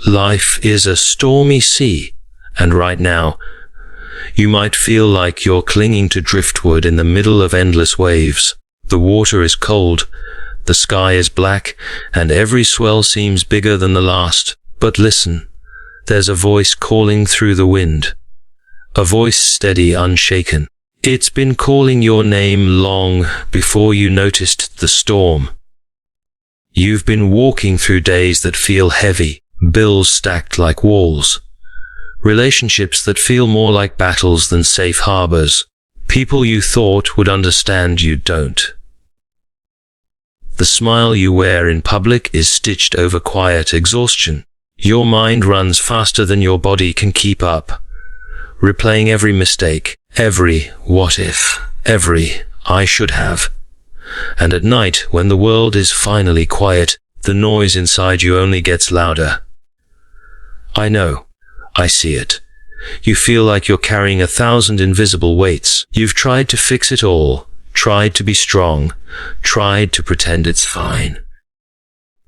Life is a stormy sea, and right now, you might feel like you're clinging to driftwood in the middle of endless waves. The water is cold, the sky is black, and every swell seems bigger than the last. But listen, there's a voice calling through the wind. A voice steady, unshaken. It's been calling your name long before you noticed the storm. You've been walking through days that feel heavy, bills stacked like walls, relationships that feel more like battles than safe harbors, people you thought would understand you don't. The smile you wear in public is stitched over quiet exhaustion. Your mind runs faster than your body can keep up, replaying every mistake, every what if, every I should have. And at night, when the world is finally quiet, the noise inside you only gets louder. I know. I see it. You feel like you're carrying 1,000 invisible weights. You've tried to fix it all, tried to be strong, tried to pretend it's fine.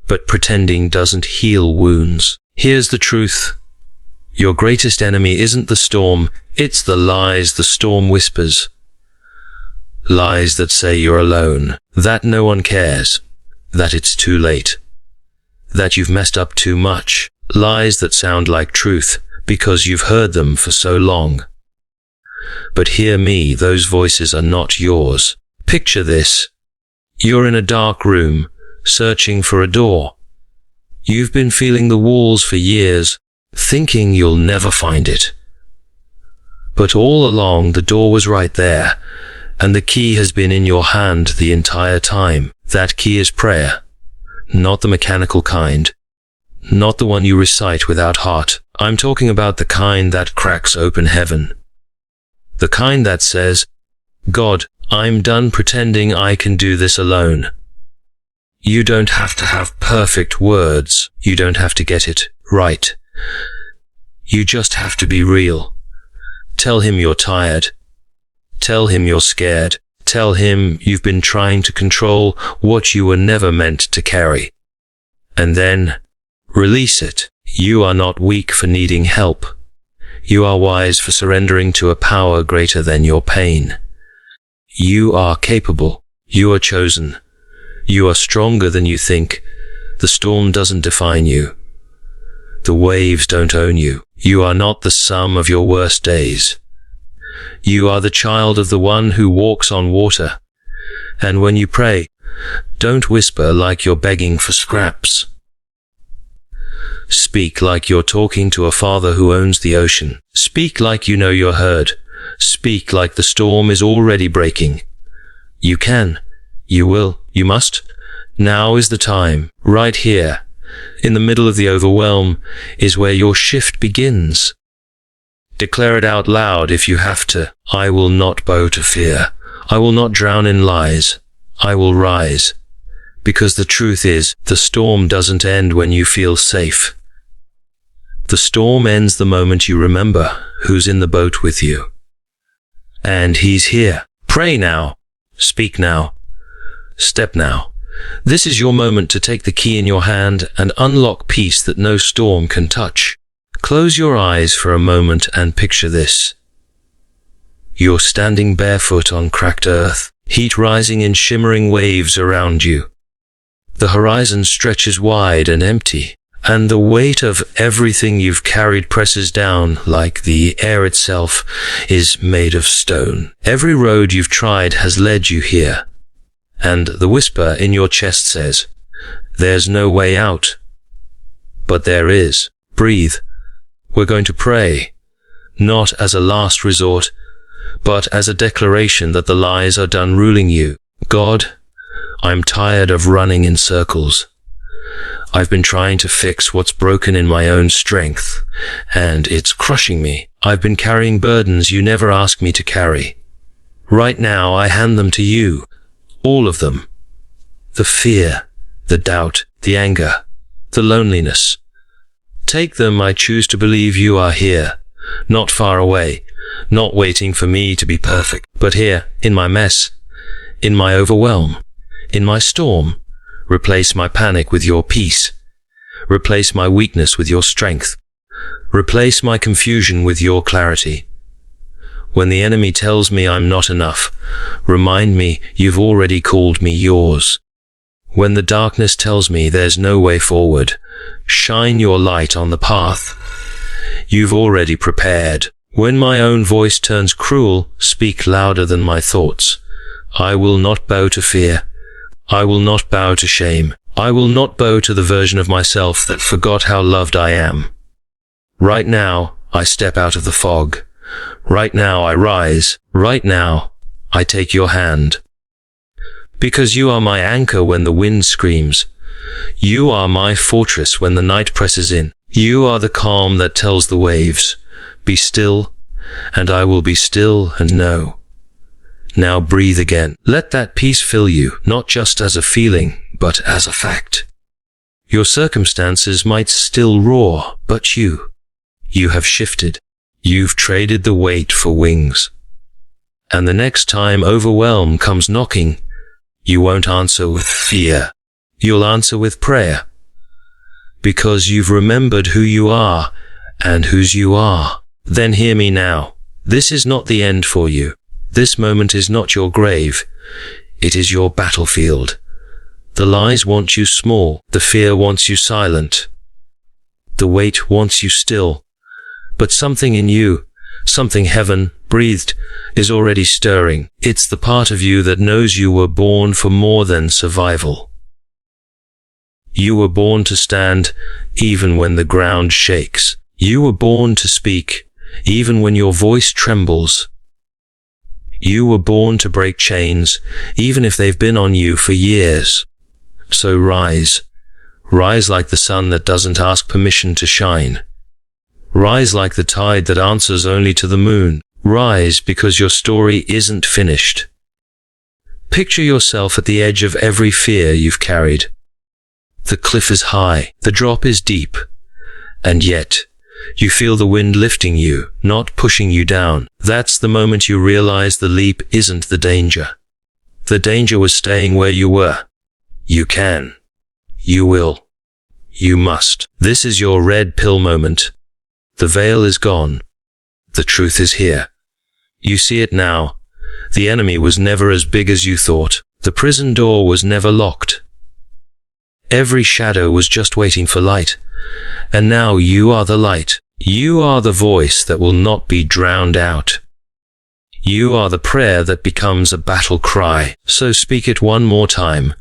But pretending doesn't heal wounds. Here's the truth. Your greatest enemy isn't the storm, it's the lies the storm whispers. Lies that say you're alone, that no one cares, that it's too late, that you've messed up too much. Lies that sound like truth because you've heard them for so long. But hear me, those voices are not yours. Picture this. You're in a dark room, searching for a door. You've been feeling the walls for years, thinking you'll never find it. But all along, the door was right there, and the key has been in your hand the entire time. That key is prayer, not the mechanical kind, not the one you recite without heart. I'm talking about the kind that cracks open heaven. The kind that says, God, I'm done pretending I can do this alone. You don't have to have perfect words. You don't have to get it right. You just have to be real. Tell him you're tired. Tell him you're scared. Tell him you've been trying to control what you were never meant to carry. And then release it. You are not weak for needing help. You are wise for surrendering to a power greater than your pain. You are capable. You are chosen. You are stronger than you think. The storm doesn't define you. The waves don't own you. You are not the sum of your worst days. You are the child of the one who walks on water. And when you pray, don't whisper like you're begging for scraps. Speak like you're talking to a father who owns the ocean. Speak like you know you're heard. Speak like the storm is already breaking. You can. You will. You must. Now is the time. Right here, in the middle of the overwhelm, is where your shift begins. Declare it out loud if you have to. I will not bow to fear. I will not drown in lies. I will rise. Because the truth is, the storm doesn't end when you feel safe. The storm ends the moment you remember who's in the boat with you. And he's here. Pray now. Speak now. Step now. This is your moment to take the key in your hand and unlock peace that no storm can touch. Close your eyes for a moment and picture this. You're standing barefoot on cracked earth, heat rising in shimmering waves around you. The horizon stretches wide and empty, and the weight of everything you've carried presses down like the air itself is made of stone. Every road you've tried has led you here, and the whisper in your chest says, there's no way out. But there is. Breathe. We're going to pray, not as a last resort, but as a declaration that the lies are done ruling you. God, I'm tired of running in circles. I've been trying to fix what's broken in my own strength, and it's crushing me. I've been carrying burdens you never asked me to carry. Right now, I hand them to you, all of them. The fear, the doubt, the anger, the loneliness. Take them. I choose to believe you are here, not far away, not waiting for me to be perfect, but here, in my mess, in my overwhelm, in my storm. Replace my panic with your peace. Replace my weakness with your strength. Replace my confusion with your clarity. When the enemy tells me I'm not enough, remind me you've already called me yours. When the darkness tells me there's no way forward, shine your light on the path you've already prepared. When my own voice turns cruel, speak louder than my thoughts. I will not bow to fear. I will not bow to shame. I will not bow to the version of myself that forgot how loved I am. Right now, I step out of the fog. Right now, I rise. Right now, I take your hand. Because you are my anchor when the wind screams. You are my fortress when the night presses in. You are the calm that tells the waves, be still, and I will be still and know. Now breathe again. Let that peace fill you, not just as a feeling, but as a fact. Your circumstances might still roar, but you have shifted. You've traded the weight for wings. And the next time overwhelm comes knocking, you won't answer with fear. You'll answer with prayer. Because you've remembered who you are and whose you are. Then hear me now. This is not the end for you. This moment is not your grave. It is your battlefield. The lies want you small. The fear wants you silent. The weight wants you still. But something in you, something heaven breathed, is already stirring. It's the part of you that knows you were born for more than survival. You were born to stand even when the ground shakes. You were born to speak even when your voice trembles. You were born to break chains even if they've been on you for years. So rise. Rise like the sun that doesn't ask permission to shine. Rise like the tide that answers only to the moon. Rise because your story isn't finished. Picture yourself at the edge of every fear you've carried. The cliff is high, the drop is deep, and yet you feel the wind lifting you, not pushing you down. That's the moment you realize the leap isn't the danger. The danger was staying where you were. You can. You will. You must. This is your red pill moment. The veil is gone. The truth is here. You see it now. The enemy was never as big as you thought. The prison door was never locked. Every shadow was just waiting for light. And now you are the light. You are the voice that will not be drowned out. You are the prayer that becomes a battle cry. So speak it one more time.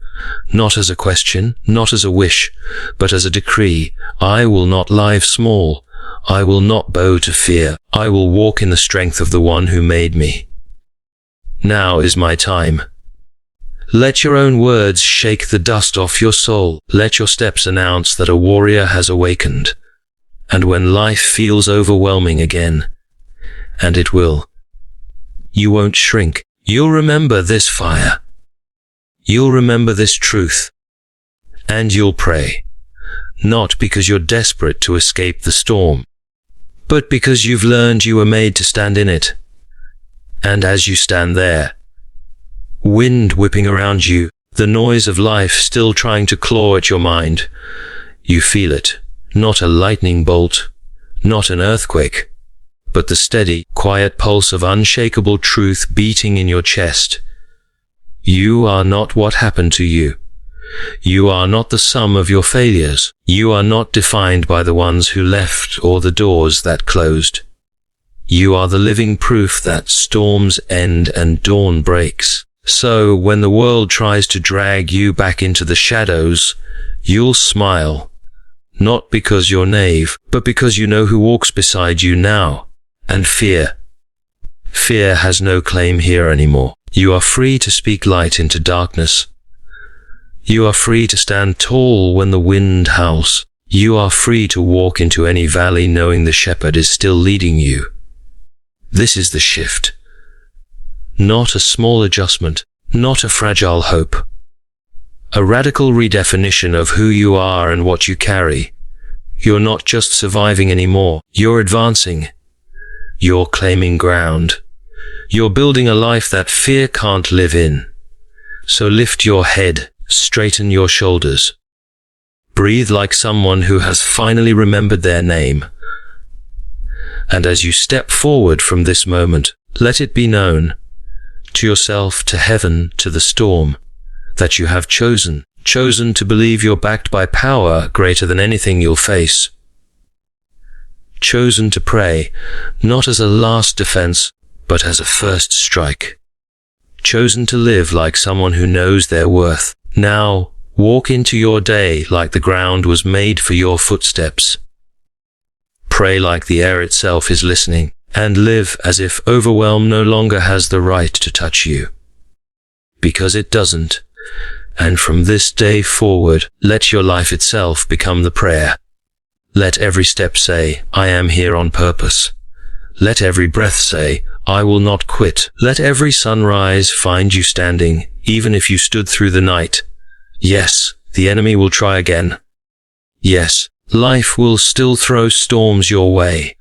Not as a question, not as a wish, but as a decree. I will not lie small. I will not bow to fear. I will walk in the strength of the one who made me. Now is my time. Let your own words shake the dust off your soul. Let your steps announce that a warrior has awakened. And when life feels overwhelming again, and it will, you won't shrink. You'll remember this fire. You'll remember this truth. And you'll pray. Not because you're desperate to escape the storm, but because you've learned you were made to stand in it. And as you stand there, wind whipping around you, the noise of life still trying to claw at your mind, you feel it. Not a lightning bolt, not an earthquake, but the steady, quiet pulse of unshakable truth beating in your chest. You are not what happened to you. You are not the sum of your failures. You are not defined by the ones who left or the doors that closed. You are the living proof that storms end and dawn breaks. So when the world tries to drag you back into the shadows, you'll smile. Not because you're naive, but because you know who walks beside you now. And fear. Fear has no claim here anymore. You are free to speak light into darkness. You are free to stand tall when the wind howls. You are free to walk into any valley knowing the shepherd is still leading you. This is the shift. Not a small adjustment, not a fragile hope. A radical redefinition of who you are and what you carry. You're not just surviving anymore. You're advancing. You're claiming ground. You're building a life that fear can't live in. So lift your head, straighten your shoulders. Breathe like someone who has finally remembered their name. And as you step forward from this moment, let it be known, to yourself, to heaven, to the storm, that you have chosen to believe you're backed by power greater than anything you'll face. Chosen to pray, not as a last defense, but as a first strike. Chosen to live like someone who knows their worth. Now, walk into your day like the ground was made for your footsteps. Pray like the air itself is listening, and live as if overwhelm no longer has the right to touch you. Because it doesn't. And from this day forward, let your life itself become the prayer. Let every step say, I am here on purpose. Let every breath say, I will not quit. Let every sunrise find you standing, even if you stood through the night. Yes, the enemy will try again. Yes, life will still throw storms your way.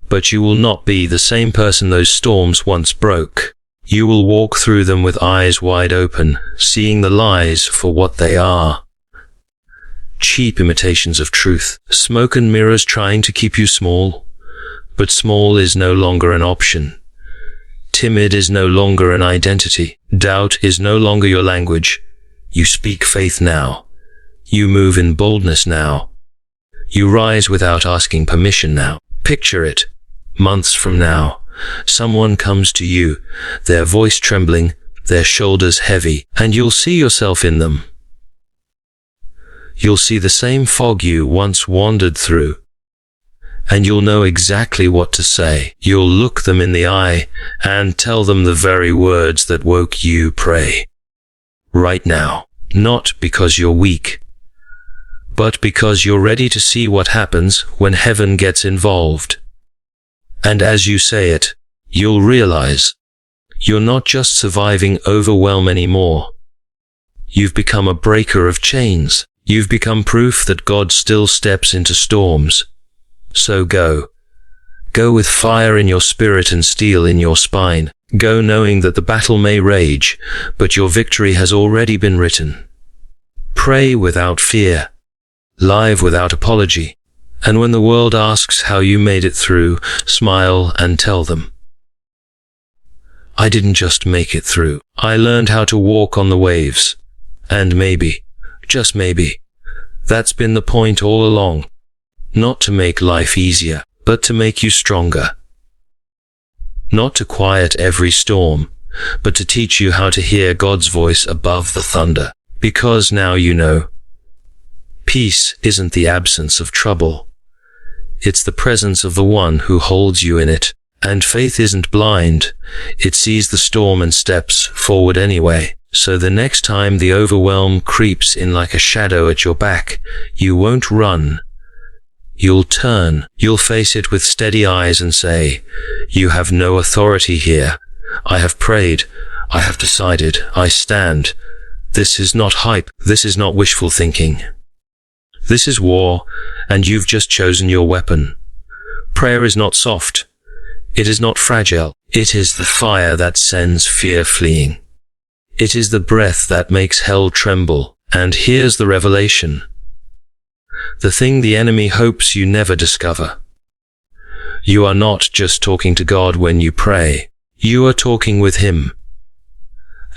But you will not be the same person those storms once broke. You will walk through them with eyes wide open, seeing the lies for what they are. Cheap imitations of truth, smoke and mirrors trying to keep you small. But small is no longer an option. Timid is no longer an identity. Doubt is no longer your language. You speak faith now. You move in boldness now. You rise without asking permission now. Picture it. Months from now, someone comes to you, their voice trembling, their shoulders heavy, and you'll see yourself in them. You'll see the same fog you once wandered through, and you'll know exactly what to say. You'll look them in the eye and tell them the very words that woke you pray. Right now, not because you're weak, but because you're ready to see what happens when heaven gets involved. And as you say it, you'll realize you're not just surviving overwhelm anymore. You've become a breaker of chains. You've become proof that God still steps into storms. So go. Go with fire in your spirit and steel in your spine. Go knowing that the battle may rage, but your victory has already been written. Pray without fear. Live without apology. And when the world asks how you made it through, smile and tell them, I didn't just make it through. I learned how to walk on the waves. And maybe, just maybe, that's been the point all along. Not to make life easier, but to make you stronger. Not to quiet every storm, but to teach you how to hear God's voice above the thunder. Because now you know, peace isn't the absence of trouble. It's the presence of the one who holds you in it. And faith isn't blind. It sees the storm and steps forward anyway. So the next time the overwhelm creeps in like a shadow at your back, you won't run. You'll turn. You'll face it with steady eyes and say, you have no authority here. I have prayed. I have decided. I stand. This is not hype. This is not wishful thinking. This is war, and you've just chosen your weapon. Prayer is not soft. It is not fragile. It is the fire that sends fear fleeing. It is the breath that makes hell tremble. And here's the revelation. The thing the enemy hopes you never discover. You are not just talking to God when you pray. You are talking with Him.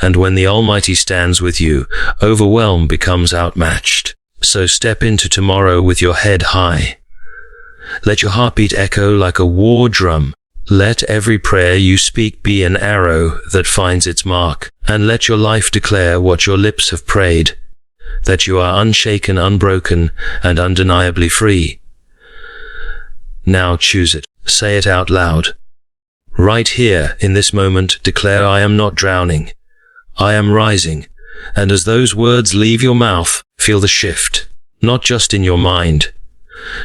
And when the Almighty stands with you, overwhelm becomes outmatched. So step into tomorrow with your head high. Let your heartbeat echo like a war drum. Let every prayer you speak be an arrow that finds its mark. And let your life declare what your lips have prayed, that you are unshaken, unbroken, and undeniably free. Now choose it. Say it out loud. Right here, in this moment, declare, I am not drowning. I am rising. And as those words leave your mouth, feel the shift, not just in your mind,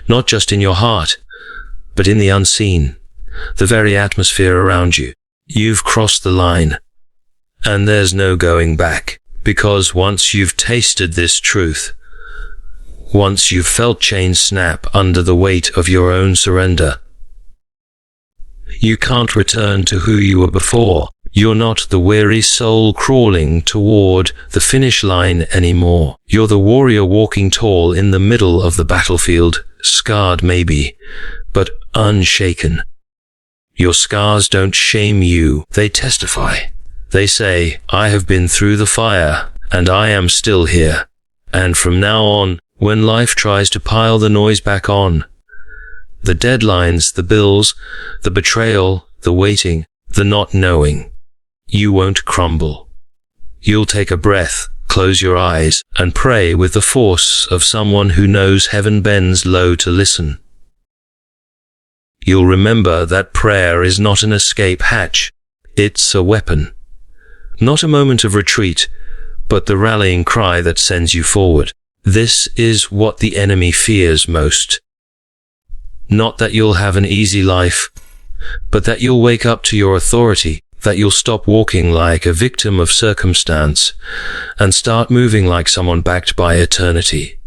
not just in your heart, but in the unseen, the very atmosphere around you. You've crossed the line, and there's no going back, because once you've tasted this truth, once you've felt chains snap under the weight of your own surrender, you can't return to who you were before. You're not the weary soul crawling toward the finish line anymore. You're the warrior walking tall in the middle of the battlefield, scarred maybe, but unshaken. Your scars don't shame you, they testify. They say, I have been through the fire, and I am still here. And from now on, when life tries to pile the noise back on, the deadlines, the bills, the betrayal, the waiting, the not knowing, you won't crumble. You'll take a breath, close your eyes, and pray with the force of someone who knows heaven bends low to listen. You'll remember that prayer is not an escape hatch. It's a weapon. Not a moment of retreat, but the rallying cry that sends you forward. This is what the enemy fears most. Not that you'll have an easy life, but that you'll wake up to your authority, that you'll stop walking like a victim of circumstance and start moving like someone backed by eternity.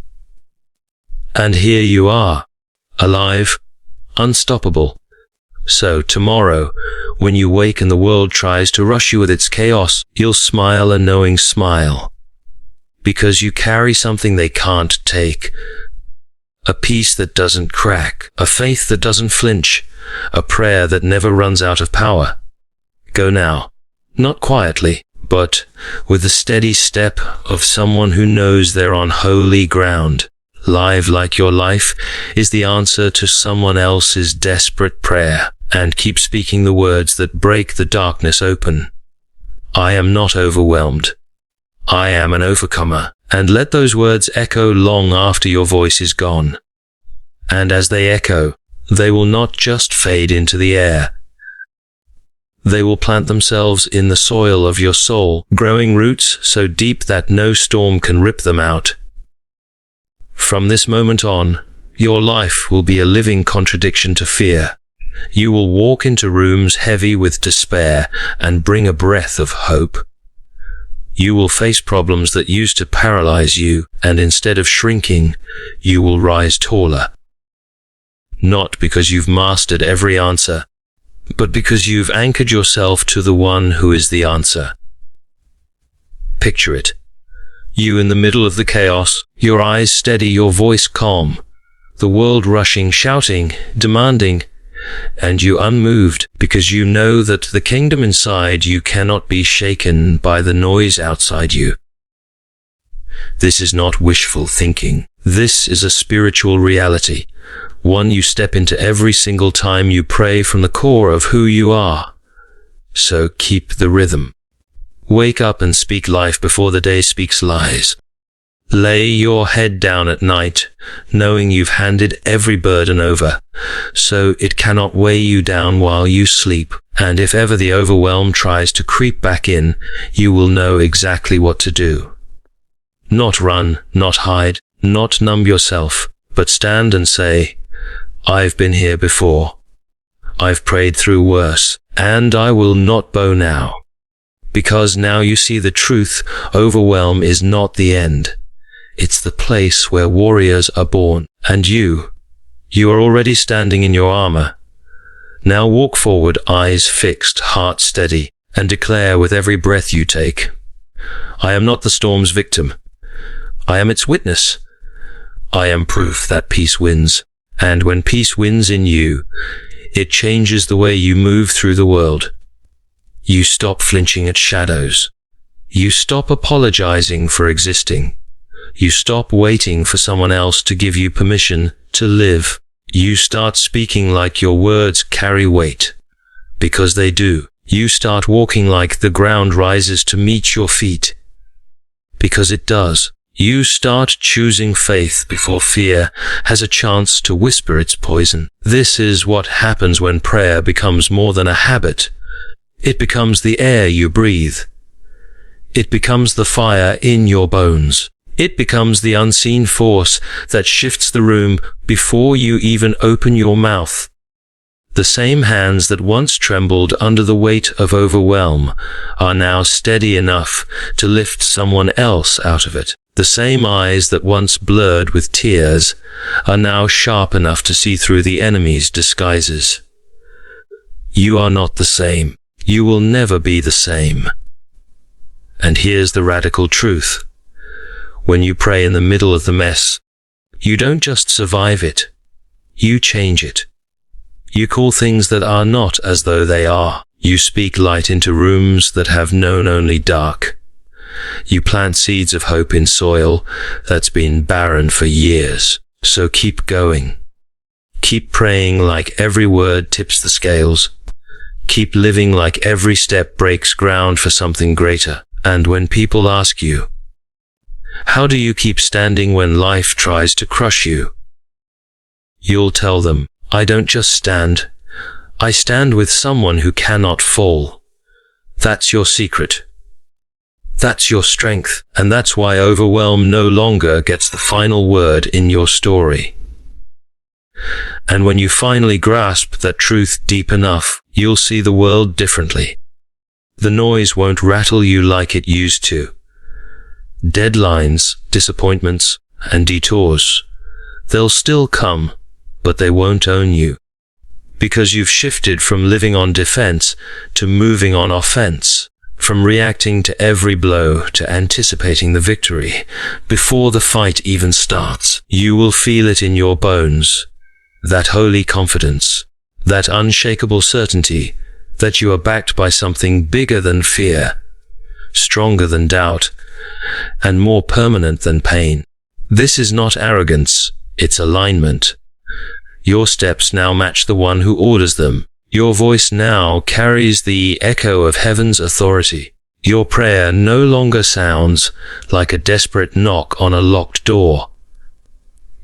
And here you are, alive, unstoppable. So tomorrow, when you wake and the world tries to rush you with its chaos, you'll smile a knowing smile, because you carry something they can't take. A peace that doesn't crack, a faith that doesn't flinch, a prayer that never runs out of power. Go now, not quietly, but with the steady step of someone who knows they're on holy ground. Live like your life is the answer to someone else's desperate prayer, and keep speaking the words that break the darkness open. I am not overwhelmed. I am an overcomer. And let those words echo long after your voice is gone. And as they echo, they will not just fade into the air. They will plant themselves in the soil of your soul, growing roots so deep that no storm can rip them out. From this moment on, your life will be a living contradiction to fear. You will walk into rooms heavy with despair and bring a breath of hope. You will face problems that used to paralyze you, and instead of shrinking, you will rise taller. Not because you've mastered every answer, but because you've anchored yourself to the one who is the answer. Picture it. You in the middle of the chaos, your eyes steady, your voice calm, the world rushing, shouting, demanding, and you unmoved, because you know that the kingdom inside you cannot be shaken by the noise outside you. This is not wishful thinking. This is a spiritual reality, one you step into every single time you pray from the core of who you are. So keep the rhythm. Wake up and speak life before the day speaks lies. Lay your head down at night, knowing you've handed every burden over, so it cannot weigh you down while you sleep. And if ever the overwhelm tries to creep back in, you will know exactly what to do. Not run, not hide, not numb yourself, but stand and say, I've been here before. I've prayed through worse, and I will not bow now. Because now you see the truth, overwhelm is not the end. It's the place where warriors are born, and you are already standing in your armor. Now walk forward, eyes fixed, heart steady, and declare with every breath you take, I am not the storm's victim. I am its witness. I am proof that peace wins, and when peace wins in you, it changes the way you move through the world. You stop flinching at shadows. You stop apologizing for existing. You stop waiting for someone else to give you permission to live. You start speaking like your words carry weight, because they do. You start walking like the ground rises to meet your feet, because it does. You start choosing faith before fear has a chance to whisper its poison. This is what happens when prayer becomes more than a habit. It becomes the air you breathe. It becomes the fire in your bones. It becomes the unseen force that shifts the room before you even open your mouth. The same hands that once trembled under the weight of overwhelm are now steady enough to lift someone else out of it. The same eyes that once blurred with tears are now sharp enough to see through the enemy's disguises. You are not the same. You will never be the same. And here's the radical truth. When you pray in the middle of the mess, you don't just survive it, you change it. You call things that are not as though they are. You speak light into rooms that have known only dark. You plant seeds of hope in soil that's been barren for years. So keep going. Keep praying like every word tips the scales. Keep living like every step breaks ground for something greater. And when people ask you, how do you keep standing when life tries to crush you? You'll tell them, I don't just stand. I stand with someone who cannot fall. That's your secret. That's your strength. And that's why overwhelm no longer gets the final word in your story. And when you finally grasp that truth deep enough, you'll see the world differently. The noise won't rattle you like it used to. Deadlines, disappointments, and detours, they'll still come, but they won't own you. Because you've shifted from living on defense to moving on offense, from reacting to every blow to anticipating the victory. Before the fight even starts, you will feel it in your bones. That holy confidence, that unshakable certainty that you are backed by something bigger than fear, stronger than doubt, and more permanent than pain. This is not arrogance, it's alignment. Your steps now match the one who orders them. Your voice now carries the echo of heaven's authority. Your prayer no longer sounds like a desperate knock on a locked door.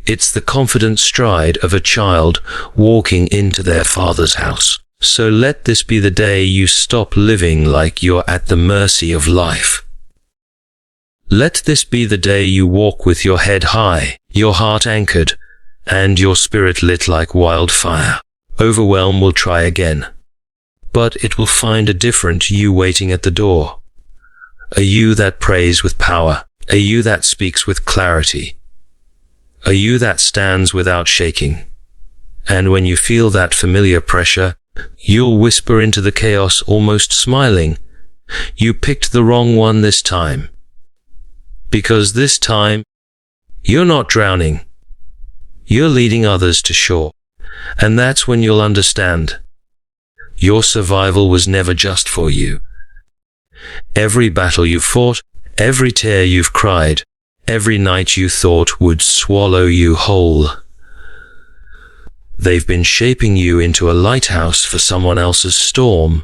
It's the confident stride of a child walking into their father's house. So let this be the day you stop living like you're at the mercy of life. Let this be the day you walk with your head high, your heart anchored, and your spirit lit like wildfire. Overwhelm will try again, but it will find a different you waiting at the door. A you that prays with power, a you that speaks with clarity, a you that stands without shaking. And when you feel that familiar pressure, you'll whisper into the chaos, almost smiling, you picked the wrong one this time. Because this time, you're not drowning. You're leading others to shore. And that's when you'll understand. Your survival was never just for you. Every battle you've fought, every tear you've cried, every night you thought would swallow you whole, they've been shaping you into a lighthouse for someone else's storm.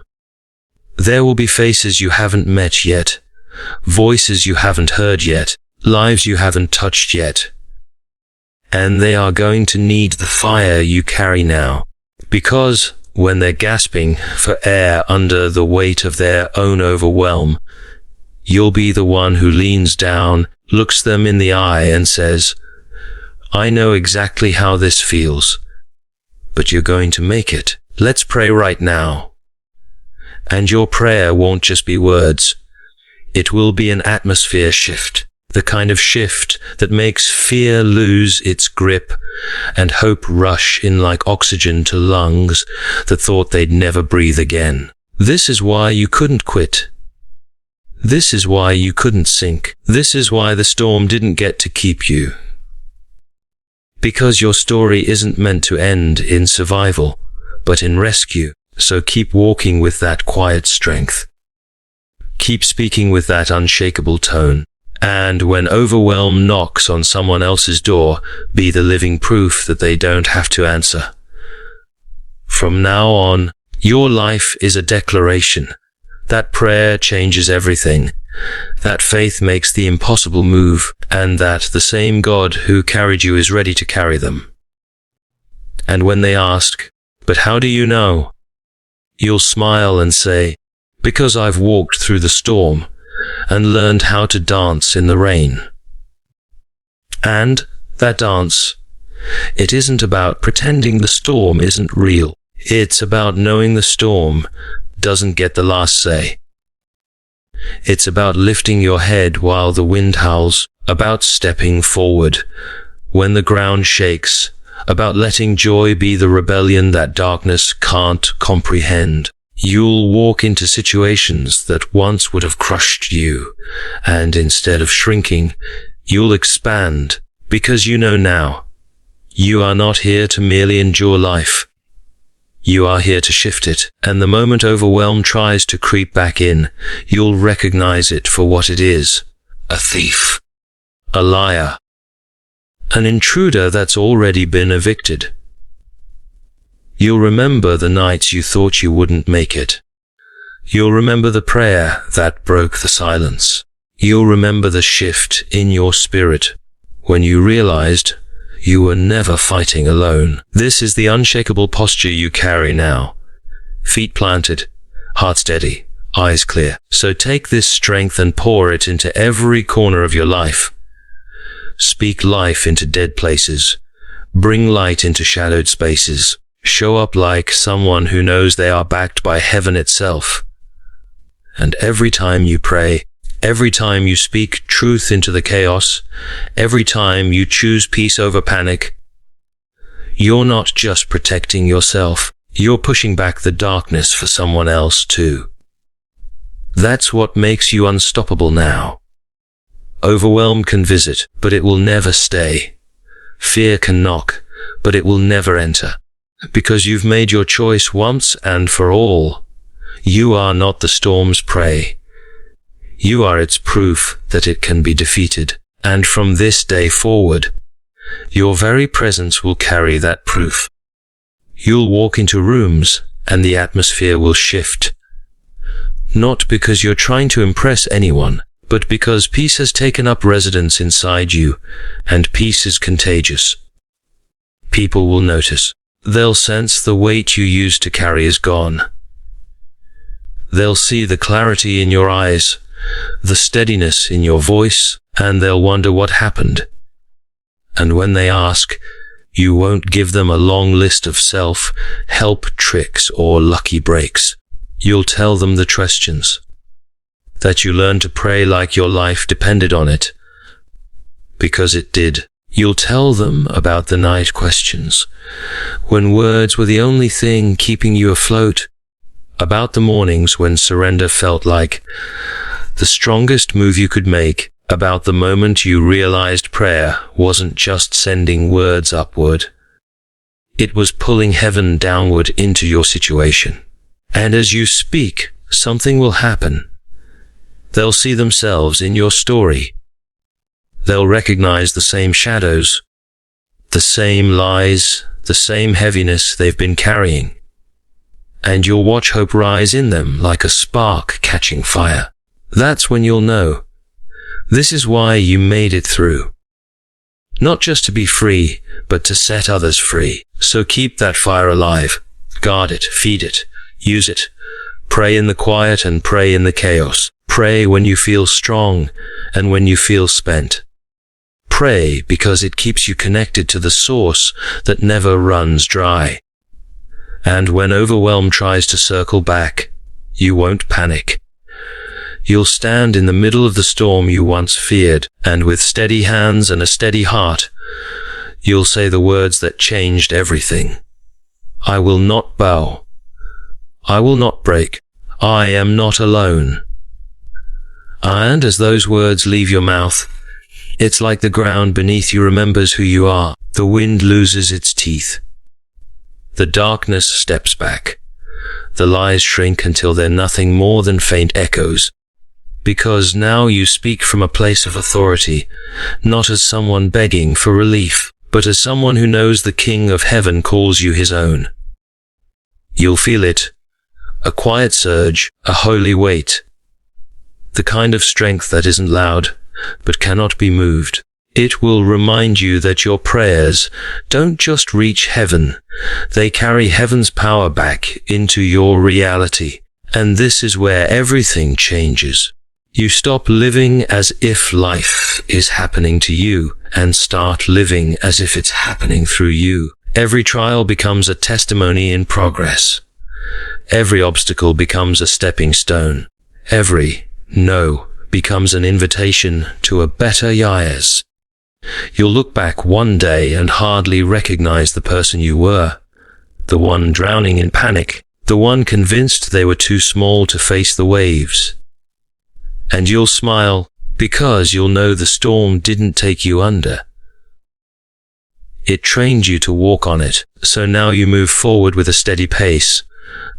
There will be faces you haven't met yet, voices you haven't heard yet, lives you haven't touched yet. And they are going to need the fire you carry now. Because when they're gasping for air under the weight of their own overwhelm, you'll be the one who leans down, looks them in the eye and says, I know exactly how this feels, but you're going to make it. Let's pray right now. And your prayer won't just be words. It will be an atmosphere shift. The kind of shift that makes fear lose its grip and hope rush in like oxygen to lungs that thought they'd never breathe again. This is why you couldn't quit. This is why you couldn't sink. This is why the storm didn't get to keep you. Because your story isn't meant to end in survival, but in rescue. So keep walking with that quiet strength. Keep speaking with that unshakable tone. And when overwhelm knocks on someone else's door, be the living proof that they don't have to answer. From now on, your life is a declaration. That prayer changes everything. That faith makes the impossible move, and that the same God who carried you is ready to carry them. And when they ask, but how do you know? You'll smile and say, because I've walked through the storm and learned how to dance in the rain. And that dance, it isn't about pretending the storm isn't real. It's about knowing the storm doesn't get the last say. It's about lifting your head while the wind howls, about stepping forward when the ground shakes, about letting joy be the rebellion that darkness can't comprehend. You'll walk into situations that once would have crushed you, and instead of shrinking, you'll expand, because you know now, you are not here to merely endure life. You are here to shift it, and the moment overwhelm tries to creep back in, you'll recognize it for what it is: a thief, a liar, an intruder that's already been evicted. You'll remember the nights you thought you wouldn't make it. You'll remember the prayer that broke the silence. You'll remember the shift in your spirit when you realized you were never fighting alone. This is the unshakable posture you carry now. Feet planted, heart steady, eyes clear. So take this strength and pour it into every corner of your life. Speak life into dead places. Bring light into shadowed spaces. Show up like someone who knows they are backed by heaven itself. And every time you pray, every time you speak truth into the chaos, every time you choose peace over panic, you're not just protecting yourself, you're pushing back the darkness for someone else too. That's what makes you unstoppable now. Overwhelm can visit, but it will never stay. Fear can knock, but it will never enter. Because you've made your choice once and for all. You are not the storm's prey. You are its proof that it can be defeated. And from this day forward, your very presence will carry that proof. You'll walk into rooms and the atmosphere will shift. Not because you're trying to impress anyone, but because peace has taken up residence inside you, and peace is contagious. People will notice. They'll sense the weight you used to carry is gone. They'll see the clarity in your eyes, the steadiness in your voice, and they'll wonder what happened. And when they ask, you won't give them a long list of self-help tricks or lucky breaks. You'll tell them the questions. That you learned to pray like your life depended on it. Because it did. You'll tell them about the night questions, when words were the only thing keeping you afloat. About the mornings when surrender felt like the strongest move you could make. About the moment you realized prayer wasn't just sending words upward. It was pulling heaven downward into your situation. And as you speak, something will happen. They'll see themselves in your story. They'll recognize the same shadows, the same lies, the same heaviness they've been carrying. And you'll watch hope rise in them like a spark catching fire. That's when you'll know. This is why you made it through. Not just to be free, but to set others free. So keep that fire alive. Guard it, feed it, use it. Pray in the quiet and pray in the chaos. Pray when you feel strong and when you feel spent. Pray because it keeps you connected to the source that never runs dry. And when overwhelm tries to circle back, you won't panic. You'll stand in the middle of the storm you once feared, and with steady hands and a steady heart, you'll say the words that changed everything. I will not bow. I will not break. I am not alone. And as those words leave your mouth, it's like the ground beneath you remembers who you are. The wind loses its teeth. The darkness steps back. The lies shrink until they're nothing more than faint echoes. Because now you speak from a place of authority, not as someone begging for relief, but as someone who knows the King of Heaven calls you his own. You'll feel it, a quiet surge, a holy weight, the kind of strength that isn't loud, but cannot be moved. It will remind you that your prayers don't just reach heaven, they carry heaven's power back into your reality. And this is where everything changes. You stop living as if life is happening to you and start living as if it's happening through you. Every trial becomes a testimony in progress. Every obstacle becomes a stepping stone. Every no becomes an invitation to a better years. You'll look back one day and hardly recognize the person you were, the one drowning in panic, the one convinced they were too small to face the waves. And you'll smile, because you'll know the storm didn't take you under. It trained you to walk on it, so now you move forward with a steady pace,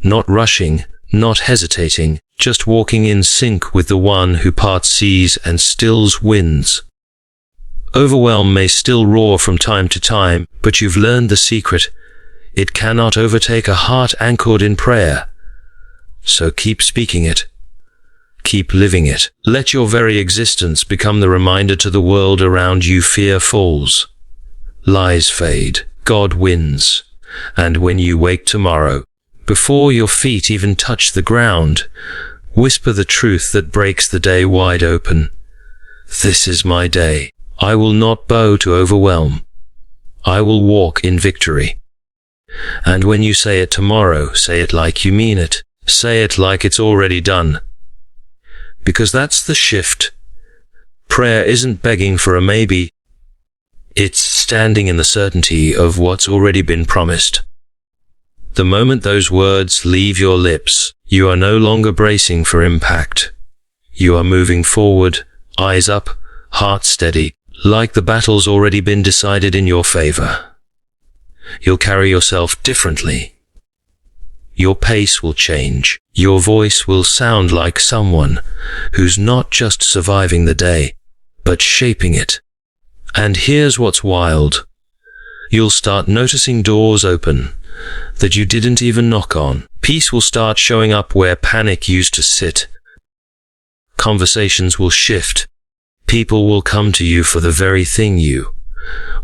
not rushing, not hesitating, just walking in sync with the one who parts seas and stills winds. Overwhelm may still roar from time to time, but you've learned the secret. It cannot overtake a heart anchored in prayer. So keep speaking it. Keep living it. Let your very existence become the reminder to the world around you. Fear falls. Lies fade. God wins. And when you wake tomorrow, before your feet even touch the ground, whisper the truth that breaks the day wide open. This is my day. I will not bow to overwhelm. I will walk in victory. And when you say it tomorrow, say it like you mean it. Say it like it's already done. Because that's the shift. Prayer isn't begging for a maybe. It's standing in the certainty of what's already been promised. The moment those words leave your lips, you are no longer bracing for impact. You are moving forward, eyes up, heart steady, like the battle's already been decided in your favor. You'll carry yourself differently. Your pace will change. Your voice will sound like someone who's not just surviving the day, but shaping it. And here's what's wild. You'll start noticing doors open that you didn't even knock on. Peace will start showing up where panic used to sit. Conversations will shift. People will come to you for the very thing you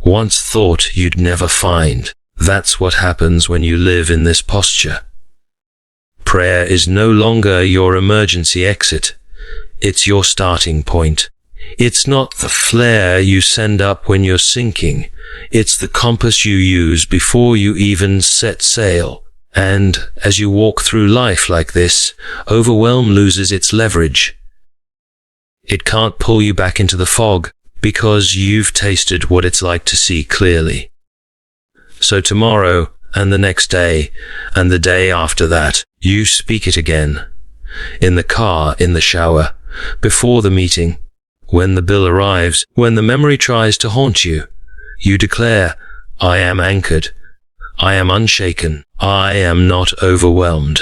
once thought you'd never find. That's what happens when you live in this posture. Prayer is no longer your emergency exit. It's your starting point. It's not the flare you send up when you're sinking. It's the compass you use before you even set sail. And as you walk through life like this, overwhelm loses its leverage. It can't pull you back into the fog because you've tasted what it's like to see clearly. So tomorrow, and the next day, and the day after that, you speak it again. In the car, in the shower, before the meeting, when the bill arrives, when the memory tries to haunt you, you declare, I am anchored. I am unshaken. I am not overwhelmed.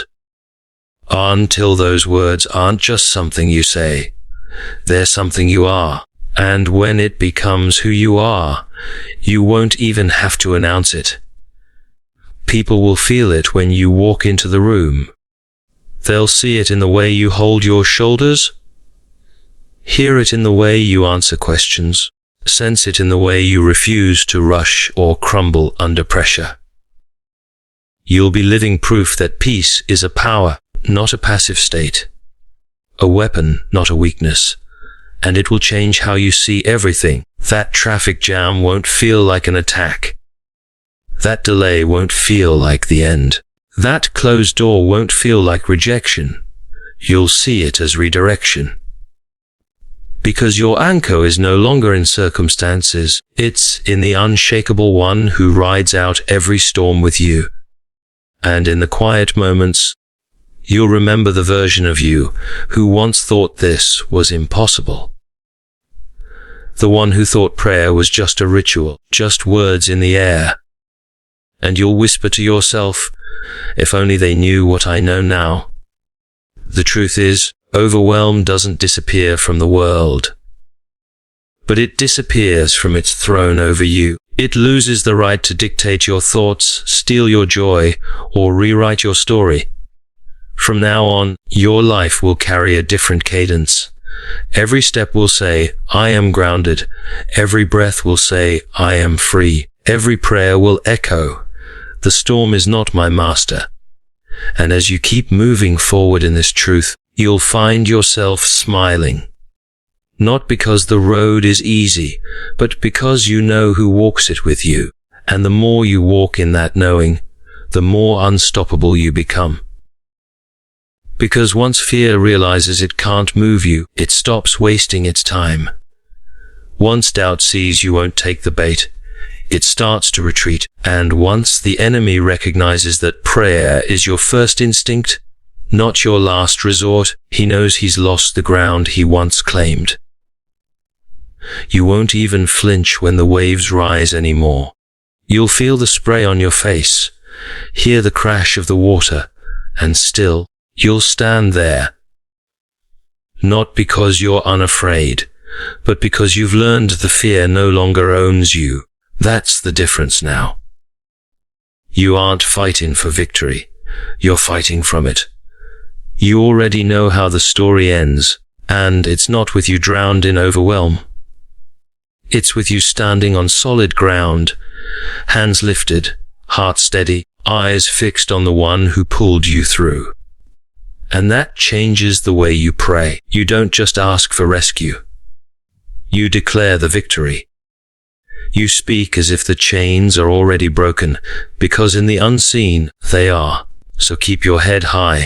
Until those words aren't just something you say. They're something you are. And when it becomes who you are, you won't even have to announce it. People will feel it when you walk into the room. They'll see it in the way you hold your shoulders, hear it in the way you answer questions, sense it in the way you refuse to rush or crumble under pressure. You'll be living proof that peace is a power, not a passive state. A weapon, not a weakness. And it will change how you see everything. That traffic jam won't feel like an attack. That delay won't feel like the end. That closed door won't feel like rejection. You'll see it as redirection. Because your anchor is no longer in circumstances, it's in the unshakable one who rides out every storm with you. And in the quiet moments, you'll remember the version of you who once thought this was impossible. The one who thought prayer was just a ritual, just words in the air. And you'll whisper to yourself, if only they knew what I know now. The truth is, overwhelm doesn't disappear from the world. But it disappears from its throne over you. It loses the right to dictate your thoughts, steal your joy, or rewrite your story. From now on, your life will carry a different cadence. Every step will say, I am grounded. Every breath will say, I am free. Every prayer will echo, the storm is not my master. And as you keep moving forward in this truth, you'll find yourself smiling. Not because the road is easy, but because you know who walks it with you. And the more you walk in that knowing, the more unstoppable you become. Because once fear realizes it can't move you, it stops wasting its time. Once doubt sees you won't take the bait, it starts to retreat. And once the enemy recognizes that prayer is your first instinct, not your last resort, he knows he's lost the ground he once claimed. You won't even flinch when the waves rise anymore. You'll feel the spray on your face, hear the crash of the water, and still, you'll stand there. Not because you're unafraid, but because you've learned the fear no longer owns you. That's the difference now. You aren't fighting for victory, you're fighting from it. You already know how the story ends, and it's not with you drowned in overwhelm. It's with you standing on solid ground, hands lifted, heart steady, eyes fixed on the one who pulled you through. And that changes the way you pray. You don't just ask for rescue. You declare the victory. You speak as if the chains are already broken, because in the unseen, they are. So keep your head high.